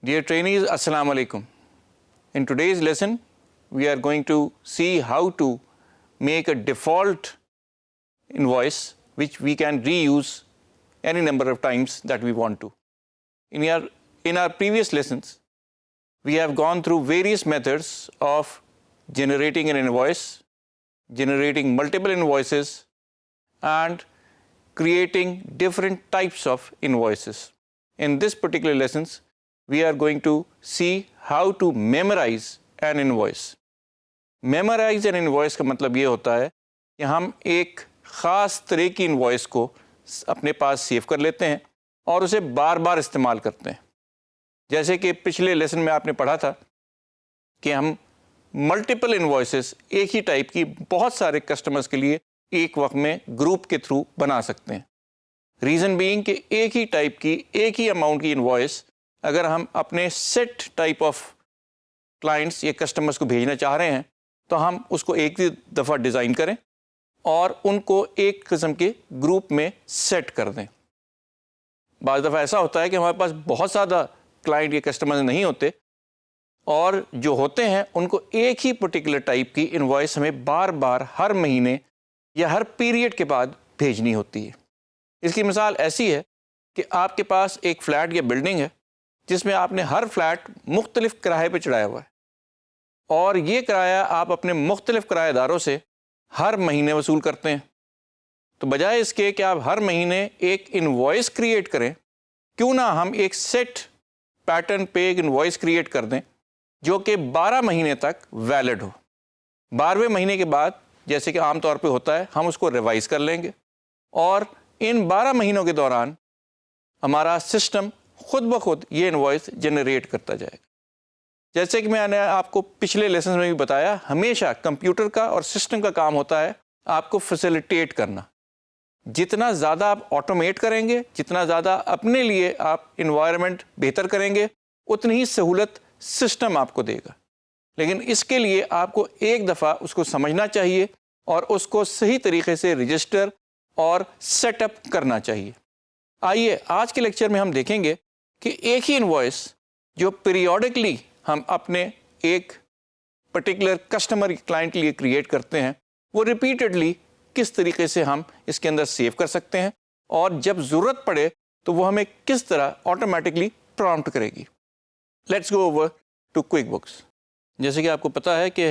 Dear trainees, Assalamu alaikum. In today's lesson, we are going to see how to make a default invoice which we can reuse any number of times that we want to. In our previous lessons, we have gone through various methods of generating an invoice, generating multiple invoices, and creating different types of invoices. In this particular lessons, we are going to see how to memorize an invoice. Memorize an invoice کا مطلب یہ ہوتا ہے کہ ہم ایک خاص طرح کی انوائس کو اپنے پاس سیو کر لیتے ہیں اور اسے بار بار استعمال کرتے ہیں. جیسے کہ پچھلے لیسن میں آپ نے پڑھا تھا کہ ہم ملٹیپل انوائسز ایک ہی ٹائپ کی بہت سارے کسٹمرز کے لیے ایک وقت میں گروپ کے تھرو بنا سکتے ہیں. ریزن بینگ کہ ایک ہی ٹائپ کی ایک ہی اماؤنٹ کی انوائس اگر ہم اپنے سیٹ ٹائپ آف کلائنٹس یا کسٹمرز کو بھیجنا چاہ رہے ہیں تو ہم اس کو ایک ہی دفعہ ڈیزائن کریں اور ان کو ایک قسم کے گروپ میں سیٹ کر دیں. بعض دفعہ ایسا ہوتا ہے کہ ہمارے پاس بہت زیادہ کلائنٹ یا کسٹمرز نہیں ہوتے اور جو ہوتے ہیں ان کو ایک ہی پرٹیکولر ٹائپ کی انوائس ہمیں بار بار ہر مہینے یا ہر پیریڈ کے بعد بھیجنی ہوتی ہے. اس کی مثال ایسی ہے کہ آپ کے پاس ایک فلیٹ یا بلڈنگ ہے جس میں آپ نے ہر فلیٹ مختلف کرائے پہ چڑھایا ہوا ہے اور یہ کرایہ آپ اپنے مختلف کرایہ داروں سے ہر مہینے وصول کرتے ہیں. تو بجائے اس کے کہ آپ ہر مہینے ایک انوائس کریٹ کریں، کیوں نہ ہم ایک سیٹ پیٹرن پہ ایک انوائس کریٹ کر دیں جو کہ 12 مہینے تک ویلڈ ہو. 12ویں مہینے کے بعد جیسے کہ عام طور پہ ہوتا ہے ہم اس کو ریوائز کر لیں گے اور ان 12 مہینوں کے دوران ہمارا سسٹم خود بخود یہ انوائس جنریٹ کرتا جائے گا. جیسے کہ میں نے آپ کو پچھلے لیسنز میں بھی بتایا، ہمیشہ کمپیوٹر کا اور سسٹم کا کام ہوتا ہے آپ کو فیسیلیٹیٹ کرنا. جتنا زیادہ آپ آٹومیٹ کریں گے، جتنا زیادہ اپنے لیے آپ انوائرمنٹ بہتر کریں گے، اتنی ہی سہولت سسٹم آپ کو دے گا. لیکن اس کے لیے آپ کو ایک دفعہ اس کو سمجھنا چاہیے اور اس کو صحیح طریقے سے رجسٹر اور سیٹ اپ کرنا چاہیے. آئیے آج کے لیکچر میں ہم دیکھیں گے کہ ایک ہی انوائس جو پیریوڈکلی ہم اپنے ایک پرٹیکولر کسٹمر کلائنٹ کے لیے کریٹ کرتے ہیں وہ ریپیٹڈلی کس طریقے سے ہم اس کے اندر سیو کر سکتے ہیں اور جب ضرورت پڑے تو وہ ہمیں کس طرح آٹومیٹکلی پرامپٹ کرے گی. Let's go over to QuickBooks. جیسے کہ آپ کو پتہ ہے کہ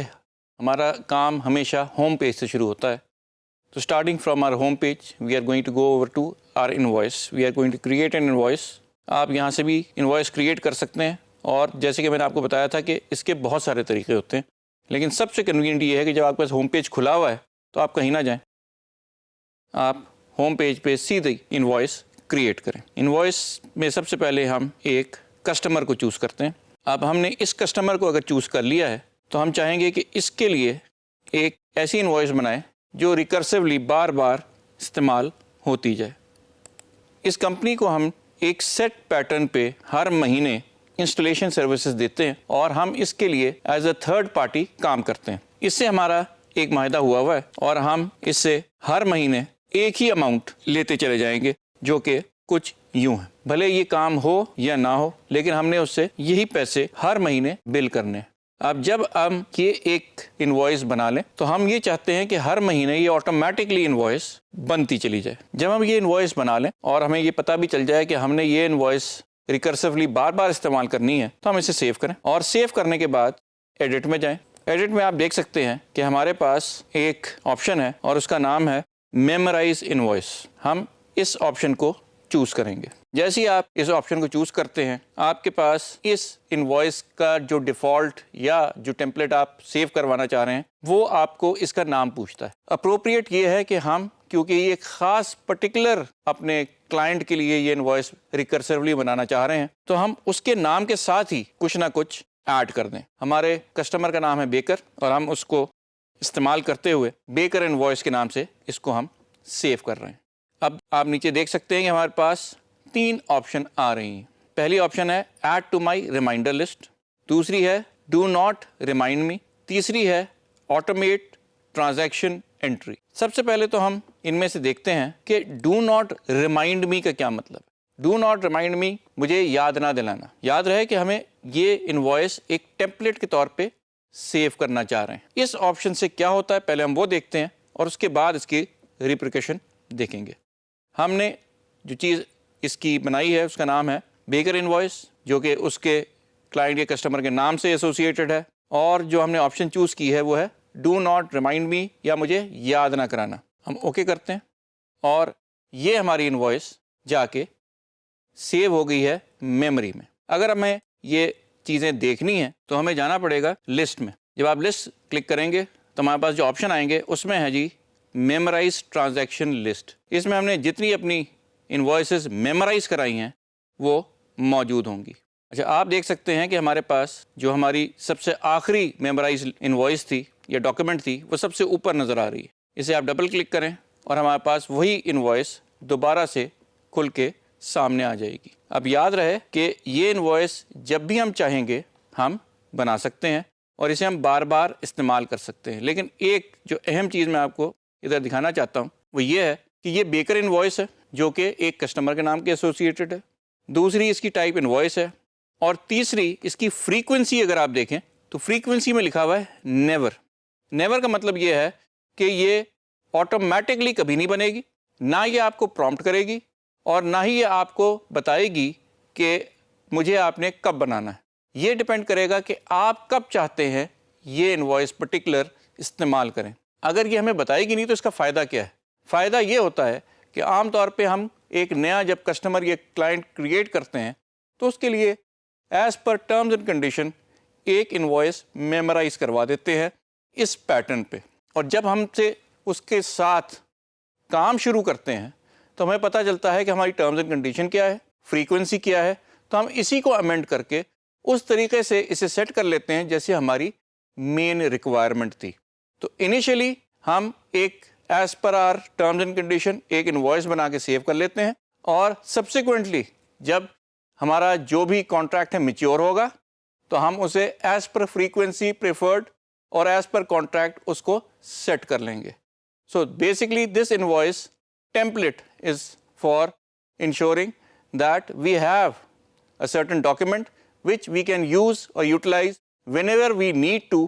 ہمارا کام ہمیشہ ہوم پیج سے شروع ہوتا ہے. تو starting from our home page we are going to go over to our invoice. We are going to create an invoice. آپ یہاں سے بھی انوائس کریٹ کر سکتے ہیں اور جیسے کہ میں نے آپ کو بتایا تھا کہ اس کے بہت سارے طریقے ہوتے ہیں، لیکن سب سے کنوینئنٹ یہ ہے کہ جب آپ کے پاس ہوم پیج کھلا ہوا ہے تو آپ کہیں نہ جائیں، آپ ہوم پیج پہ سیدھی انوائس کریٹ کریں. انوائس میں سب سے پہلے ہم ایک کسٹمر کو چوز کرتے ہیں. اب ہم نے اس کسٹمر کو اگر چوز کر لیا ہے تو ہم چاہیں گے کہ اس کے لیے ایک ایسی انوائس بنائیں جو ریکرسیولی بار بار استعمال ہوتی جائے. اس کمپنی کو ہم ایک سیٹ پیٹرن پہ ہر مہینے انسٹالیشن سروسز دیتے ہیں اور ہم اس کے لیے ایز اے تھرڈ پارٹی کام کرتے ہیں. اس سے ہمارا ایک معاہدہ ہوا ہے اور ہم اس سے ہر مہینے ایک ہی اماؤنٹ لیتے چلے جائیں گے جو کہ کچھ یوں ہے. بھلے یہ کام ہو یا نہ ہو لیکن ہم نے اس سے یہی پیسے ہر مہینے بل کرنے ہیں. اب جب ہم یہ ایک انوائس بنا لیں تو ہم یہ چاہتے ہیں کہ ہر مہینے یہ آٹومیٹکلی انوائس بنتی چلی جائے. جب ہم یہ انوائس بنا لیں اور ہمیں یہ پتہ بھی چل جائے کہ ہم نے یہ انوائس ریکرسیولی بار بار استعمال کرنی ہے تو ہم اسے سیو کریں اور سیو کرنے کے بعد ایڈٹ میں جائیں. ایڈٹ میں آپ دیکھ سکتے ہیں کہ ہمارے پاس ایک آپشن ہے اور اس کا نام ہے میمورائز انوائس. ہم اس آپشن کو چوز کریں گے. جیسے ہی آپ اس آپشن کو چوز کرتے ہیں آپ کے پاس اس انوائس کا جو ڈیفالٹ یا جو ٹیمپلیٹ آپ سیو کروانا چاہ رہے ہیں وہ آپ کو اس کا نام پوچھتا ہے. اپروپریٹ یہ ہے کہ ہم کیونکہ یہ ایک خاص پرٹیکولر اپنے کلائنٹ کے لیے یہ انوائس ریکرسیولی بنانا چاہ رہے ہیں تو ہم اس کے نام کے ساتھ ہی کچھ نہ کچھ ایڈ کر دیں. ہمارے کسٹمر کا نام ہے بیکر اور ہم اس کو استعمال کرتے ہوئے بیکر انوائس کے نام سے اس کو ہم سیو کر رہے ہیں. اب آپ نیچے دیکھ سکتے ہیں کہ ہمارے پاس 3 آپشن آ رہی ہیں. پہلی آپشن ہے add to my reminder list, دوسری ہے ڈو ناٹ ریمائنڈ می، تیسری ہے آٹومیٹ ٹرانزیکشن انٹری. سب سے پہلے تو ہم ان میں سے دیکھتے ہیں کہ ڈو ناٹ ریمائنڈ می کا کیا مطلب ہے. ڈو ناٹ ریمائنڈ می، مجھے یاد نہ دلانا. یاد رہے کہ ہمیں یہ انوائس ایک ٹیمپلیٹ کے طور پہ سیو کرنا چاہ رہے ہیں. اس آپشن سے کیا ہوتا ہے پہلے ہم وہ دیکھتے ہیں اور اس کے بعد اس کی ریپریکیشن دیکھیں گے. ہم نے جو چیز اس کی بنائی ہے اس کا نام ہے بیکر انوائس، جو کہ اس کے کلائنٹ کے کسٹمر کے نام سے ایسوسیٹڈ ہے، اور جو ہم نے آپشن چوز کی ہے وہ ہے ڈو ناٹ ریمائنڈ می، یا مجھے یاد نہ کرانا. ہم اوکے کرتے ہیں اور یہ ہماری انوائس جا کے سیو ہو گئی ہے میموری میں. اگر ہمیں یہ چیزیں دیکھنی ہیں تو ہمیں جانا پڑے گا لسٹ میں. جب آپ لسٹ کلک کریں گے تو ہمارے پاس جو آپشن آئیں گے اس میں ہے جی میمورائز ٹرانزیکشن لسٹ. اس میں ہم نے جتنی اپنی انوائسز میمورائز کرائی ہیں وہ موجود ہوں گی. اچھا، آپ دیکھ سکتے ہیں کہ ہمارے پاس جو ہماری سب سے آخری میمورائز انوائس تھی یا ڈاکیومنٹ تھی وہ سب سے اوپر نظر آ رہی ہے. اسے آپ ڈبل کلک کریں اور ہمارے پاس وہی انوائس دوبارہ سے کھل کے سامنے آ جائے گی. اب یاد رہے کہ یہ انوائس جب بھی ہم چاہیں گے ہم بنا سکتے ہیں اور اسے ہم بار بار استعمال کر سکتے ہیں. لیکن ایک جو اہم چیز میں آپ کو ادھر دکھانا چاہتا ہوں وہ یہ ہے کہ یہ بیکر انوائس ہے جو کہ ایک کسٹمر کے نام کے ایسوسیٹڈ ہے. دوسری اس کی ٹائپ انوائس ہے، اور تیسری اس کی فریکوینسی اگر آپ دیکھیں تو فریکوینسی میں لکھا ہوا ہے نیور. نیور کا مطلب یہ ہے کہ یہ آٹومیٹکلی کبھی نہیں بنے گی، نہ یہ آپ کو پرومپٹ کرے گی اور نہ ہی یہ آپ کو بتائے گی کہ مجھے آپ نے کب بنانا ہے. یہ ڈپینڈ کرے گا کہ آپ کب چاہتے ہیں یہ انوائس پرٹیکولر استعمال کریں. اگر یہ ہمیں بتائے گی نہیں تو اس کا فائدہ کیا ہے؟ فائدہ یہ ہوتا ہے کہ عام طور پہ ہم ایک نیا جب کسٹمر یا کلائنٹ کریٹ کرتے ہیں تو اس کے لیے as per terms and condition ایک انوائس میمورائز کروا دیتے ہیں اس پیٹرن پہ. اور جب ہم سے اس کے ساتھ کام شروع کرتے ہیں تو ہمیں پتہ چلتا ہے کہ ہماری ٹرمز اینڈ کنڈیشن کیا ہے، فریکوینسی کیا ہے، تو ہم اسی کو امینڈ کر کے اس طریقے سے اسے سیٹ کر لیتے ہیں جیسے ہماری مین ریکوائرمنٹ تھی. تو انیشلی ہم ایک as per our terms and condition ایک انوائس بنا کے سیو کر لیتے ہیں، اور سبسیکوینٹلی جب ہمارا جو بھی کانٹریکٹ ہے میچیور ہوگا تو ہم اسے ایز پر فریکوینسی پریفرڈ اور ایز پر کانٹریکٹ اس کو سیٹ کر لیں گے. So basically this invoice template is for ensuring that we have a certain document which we can use or utilize whenever we need to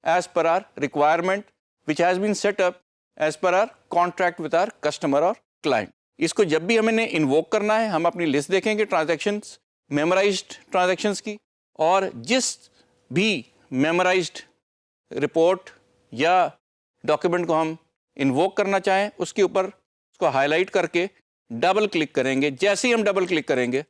as per our requirement, which has been set up as per our contract with our customer or client. اس کو جب بھی ہمیں نے invoke کرنا ہے ہم اپنی list دیکھیں گے ٹرانزیکشنز، میمورائزڈ ٹرانزیکشنز کی، اور جس بھی میمورائزڈ رپورٹ یا ڈاکیومنٹ کو ہم انووک کرنا چاہیں اس کے اوپر اس کو ہائی لائٹ کر کے ڈبل کلک کریں گے. جیسے ہی ہم ڈبل کلک کریں گے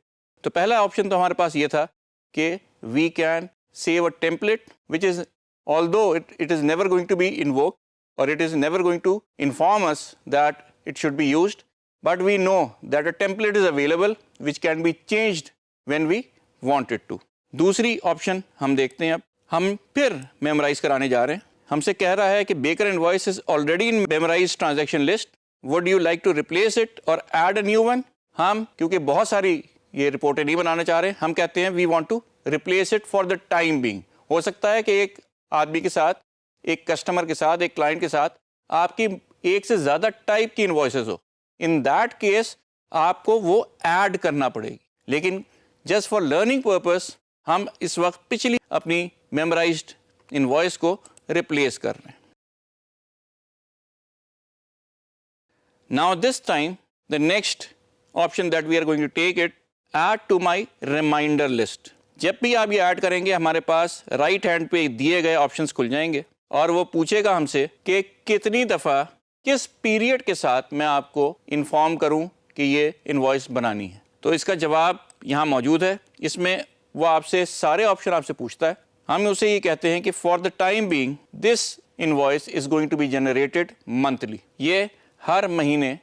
تو پہلا آپشن تو ہمارے پاس یہ تھا کہ we can save a template which is although it is never going to be invoked or it is never going to inform us that it should be used, but we know that a template is available which can be changed when we want it to. دوسری option ہم دیکھتے ہیں. اب ہم پھر memorise کرانے جا رہے ہیں. ہم سے کہہ رہا ہے کہ baker invoice is already in memorized transaction list, would you like to replace it or add a new one. ہم کیونکہ بہت ساری یہ رپورٹیں نہیں بنانا چاہ رہے ہیں، ہم کہتے ہیں we want to replace it for the time being. ہو سکتا ہے کہ ایک آدمی کے ساتھ، ایک کسٹمر کے ساتھ، ایک کلائنٹ کے ساتھ آپ کی ایک سے زیادہ ٹائپ کی invoices who. In that case آپ کو وہ ایڈ کرنا پڑے گی. لیکن جسٹ فار لرننگ پرپز ہم اس وقت پچھلی اپنی میمورائزڈ انوائس کو ریپلیس کر رہے ہیں. Now this time the next option that we are going to take it, add to my reminder list. جب بھی آپ یہ ایڈ کریں گے ہمارے پاس رائٹ ہینڈ پہ دیے گئے آپشنس کھل جائیں گے اور وہ پوچھے گا ہم سے کہ کتنی دفعہ کس پیریڈ کے ساتھ میں آپ کو انفارم کروں کہ یہ انوائس بنانی ہے. تو اس کا جواب یہاں موجود ہے. اس میں وہ آپ سے سارے آپشن آپ سے پوچھتا ہے. ہم اسے یہ کہتے ہیں کہ for the time being this invoice is going to be generated monthly. یہ ہر مہینے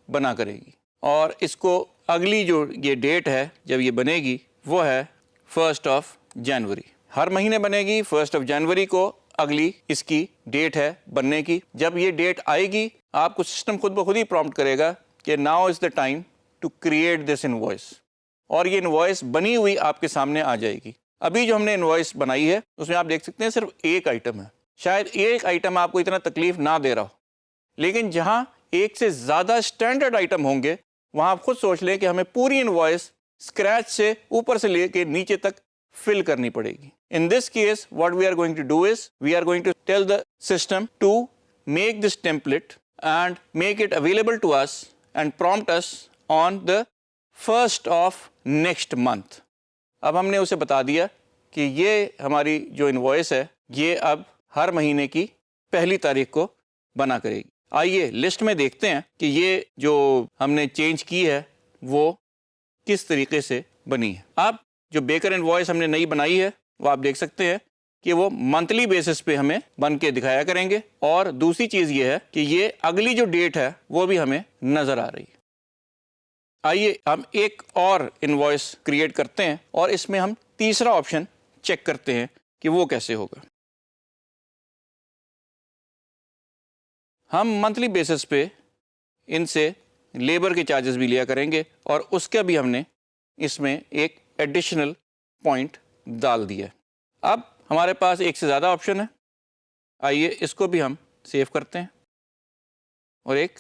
بنا کرے گی اور اس کو اگلی جو یہ ڈیٹ ہے جب یہ بنے گی وہ ہے 1 جنوری. ہر مہینے بنے گی. 1 جنوری کو اگلی اس کی ڈیٹ ہے بننے کی. جب یہ ڈیٹ آئے گی آپ کو سسٹم خود بخود ہی پرومپٹ کرے گا کہ now is the time to create this invoice, اور یہ انوائس بنی ہوئی آپ کے سامنے آ جائے گی. ابھی جو ہم نے انوائس بنائی ہے اس میں آپ دیکھ سکتے ہیں صرف ایک آئٹم ہے. شاید ایک آئٹم آپ کو اتنا تکلیف نہ دے رہا ہو، لیکن جہاں ایک سے زیادہ اسٹینڈرڈ آئٹم ہوں گے وہاں آپ خود سوچ لیں کہ ہمیں پوری انوائس اسکریچ سے اوپر سے لے کے نیچے تک فل کرنی پڑے گی. In this case, what we are going to do is, we are going to tell the system to make this template and make it available to us and prompt us on the 1st of next month. اب ہم نے اسے بتا دیا کہ یہ ہماری جو انوائس ہے یہ اب ہر مہینے کی پہلی تاریخ کو بنا کرے گی. آئیے لسٹ میں دیکھتے ہیں کہ یہ جو ہم نے چینج کی ہے وہ کس طریقے سے بنی ہے. اب جو بیکر انوائس ہم نے نئی بنائی ہے وہ آپ دیکھ سکتے ہیں کہ وہ منتھلی بیسس پہ ہمیں بن کے دکھایا کریں گے. اور دوسری چیز یہ ہے کہ یہ اگلی جو ڈیٹ ہے وہ بھی ہمیں نظر آ رہی ہے. آئیے ہم ایک اور انوائس کریٹ کرتے ہیں اور اس میں ہم تیسرا آپشن چیک کرتے ہیں کہ وہ کیسے ہوگا. ہم منتھلی بیسس پہ ان سے لیبر کے چارجز بھی لیا کریں گے اور اس کا بھی ہم نے اس میں ایک ایڈیشنل پوائنٹ ڈال دیا ہے. اب ہمارے پاس ایک سے زیادہ آپشن ہے. آئیے اس کو بھی ہم سیو کرتے ہیں اور ایک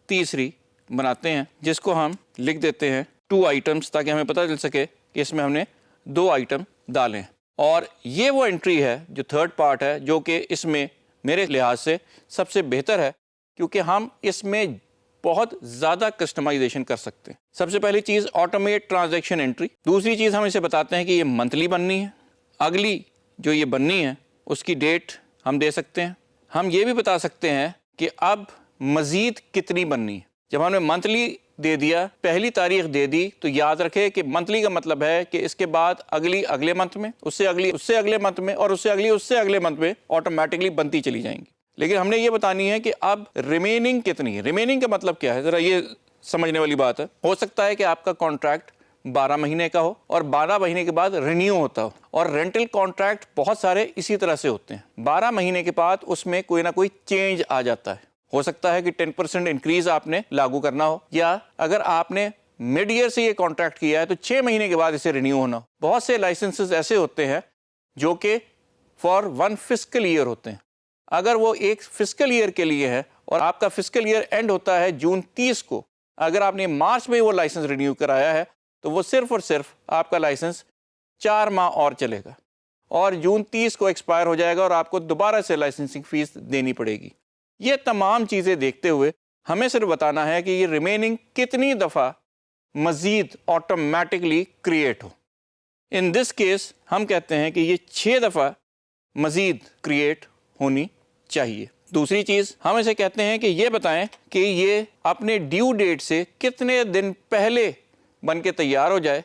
تیسری بناتے ہیں جس کو ہم لکھ دیتے ہیں 2 آئٹمس تاکہ ہمیں پتہ چل سکے کہ اس میں ہم نے 2 آئٹم ڈالیں. اور یہ وہ انٹری ہے جو تھرڈ پارٹ ہے جو کہ اس میں میرے لحاظ سے سب سے بہتر ہے کیونکہ ہم اس میں بہت زیادہ کسٹمائزیشن کر سکتے ہیں. سب سے پہلی چیز آٹومیٹ ٹرانزیکشن انٹری. دوسری چیز ہم اسے بتاتے ہیں کہ یہ منتھلی بننی ہے. اگلی جو یہ بننی ہے اس کی ڈیٹ ہم دے سکتے ہیں. ہم یہ بھی بتا سکتے ہیں کہ اب مزید کتنی بننی ہے. جب ہم نے منتھلی دے دیا پہلی تاریخ دے دی تو یاد رکھے کہ منتھلی کا مطلب ہے کہ اس کے بعد اگلے منتھ میں اس سے اگلے منتھ میں اور اس سے اگلے منتھ میں آٹومیٹکلی بنتی چلی جائیں گی. لیکن ہم نے یہ بتانی ہے کہ اب ریمیننگ کتنی ہے. ریمیننگ کا مطلب کیا ہے ذرا یہ سمجھنے والی بات ہے. ہو سکتا ہے کہ آپ کا کانٹریکٹ 12 مہینے کا ہو اور 12 مہینے کے بعد رینیو ہوتا ہو اور رینٹل کانٹریکٹ بہت سارے اسی طرح سے ہوتے ہیں. 12 مہینے کے بعد اس میں کوئی نہ کوئی چینج آ جاتا ہے. ہو سکتا ہے کہ 10% انکریز آپ نے لاگو کرنا ہو یا اگر آپ نے مڈ ایئر سے یہ کانٹریکٹ کیا ہے تو 6 مہینے کے بعد اسے رینیو ہونا ہو. بہت سے لائسنسز ایسے ہوتے ہیں جو کہ فار 1 فسکل ایئر ہوتے ہیں. اگر وہ ایک فسکل ایئر کے لیے ہے اور آپ کا فسکل ایئر اینڈ ہوتا ہے جون 30 کو, اگر آپ نے مارچ میں وہ لائسنس رینیو کرایا ہے تو وہ صرف اور صرف آپ کا لائسنس 4 ماہ اور چلے گا اور جون 30 کو ایکسپائر ہو جائے گا اور آپ کو دوبارہ سے لائسنسنگ فیس دینی پڑے گی. یہ تمام چیزیں دیکھتے ہوئے ہمیں صرف بتانا ہے کہ یہ ریمیننگ کتنی دفعہ مزید automatically create who. In this case ہم کہتے ہیں کہ یہ 6 دفعہ مزید کریٹ ہونی چاہیے. دوسری چیز ہم اسے کہتے ہیں کہ یہ بتائیں کہ یہ اپنے ڈیو ڈیٹ سے کتنے دن پہلے بن کے تیار ہو جائے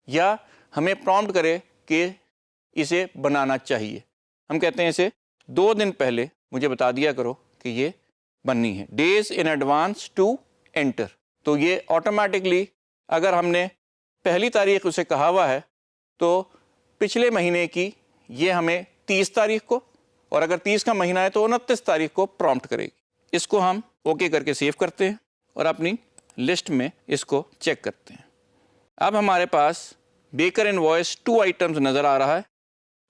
یا ہمیں پرومپٹ کرے کہ اسے بنانا چاہیے. ہم کہتے ہیں اسے 2 دن پہلے مجھے بتا دیا کرو کہ یہ بننی ہے. Days in advance to enter. تو یہ آٹومیٹکلی اگر ہم نے پہلی تاریخ اسے کہا ہوا ہے تو پچھلے مہینے کی یہ ہمیں 30 تاریخ کو اور اگر 30 کا مہینہ ہے تو 29 تاریخ کو پرومپٹ کرے گی. اس کو ہم اوکے کر کے سیو کرتے ہیں اور اپنی لسٹ میں اس کو چیک کرتے ہیں. اب ہمارے پاس بیکر انوائس 2 آئٹمز نظر آ رہا ہے.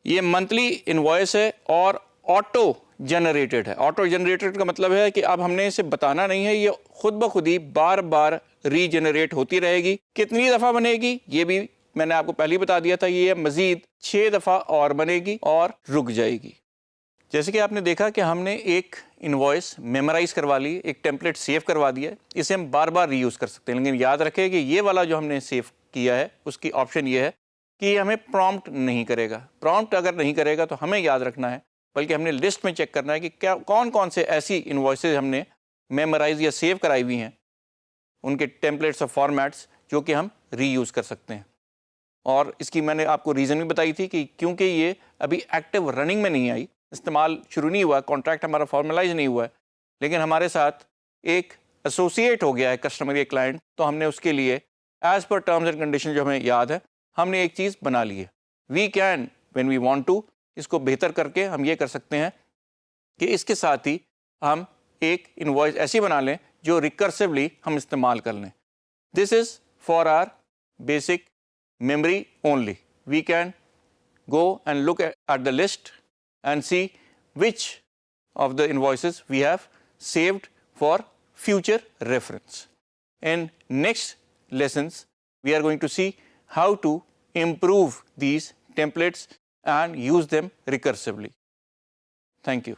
یہ منتھلی انوائس ہے اور آٹو جنریٹڈ ہے. آٹو جنریٹڈ کا مطلب ہے کہ اب ہم نے اسے بتانا نہیں ہے, یہ خود بخود ہی بار بار ری جنریٹ ہوتی رہے گی. کتنی دفعہ بنے گی یہ بھی میں نے آپ کو پہلے بتا دیا تھا. یہ مزید 6 دفعہ اور بنے گی اور رک جائے گی. جیسے کہ آپ نے دیکھا کہ ہم نے ایک انوائس میمورائز کروا لی, ایک ٹیمپلیٹ سیو کروا دیا ہے. اسے ہم بار بار ری یوز کر سکتے ہیں. لیکن یاد رکھیں کہ یہ والا جو ہم نے سیو کیا ہے اس کی آپشن یہ ہے کہ یہ ہمیں پرومپٹ نہیں کرے گا. پرومپٹ اگر نہیں کرے گا تو ہمیں یاد رکھنا ہے بلکہ ہم نے لسٹ میں چیک کرنا ہے کہ کیا کون سے ایسی انوائسز ہم نے میمورائز یا سیو کرائی ہوئی ہیں, ان کے ٹیمپلیٹس اور فارمیٹس جو کہ ہم ری یوز کر سکتے ہیں. اور اس کی میں نے آپ کو ریزن بھی بتائی تھی کہ کیونکہ یہ ابھی ایکٹیو رننگ میں نہیں آئی, استعمال شروع نہیں ہوا, کانٹریکٹ ہمارا فارملائز نہیں ہوا ہے, لیکن ہمارے ساتھ ایک ایسوسیٹ ہو گیا ہے کسٹمر یا کلائنٹ, تو ہم نے اس کے لیے as per terms and condition جو ہمیں یاد ہے ہم نے ایک چیز بنا لی ہے. We can when we want to, اس کو بہتر کر کے ہم یہ کر سکتے ہیں کہ اس کے ساتھ ہی ہم ایک انوائس ایسی بنا لیں جو ریکرسولی ہم استعمال کر لیں. This is for our basic memory only. We can go and look at the list and see which of the invoices we have saved for future reference. In next lessons, we are going to see how to improve these templates and use them recursively. Thank you.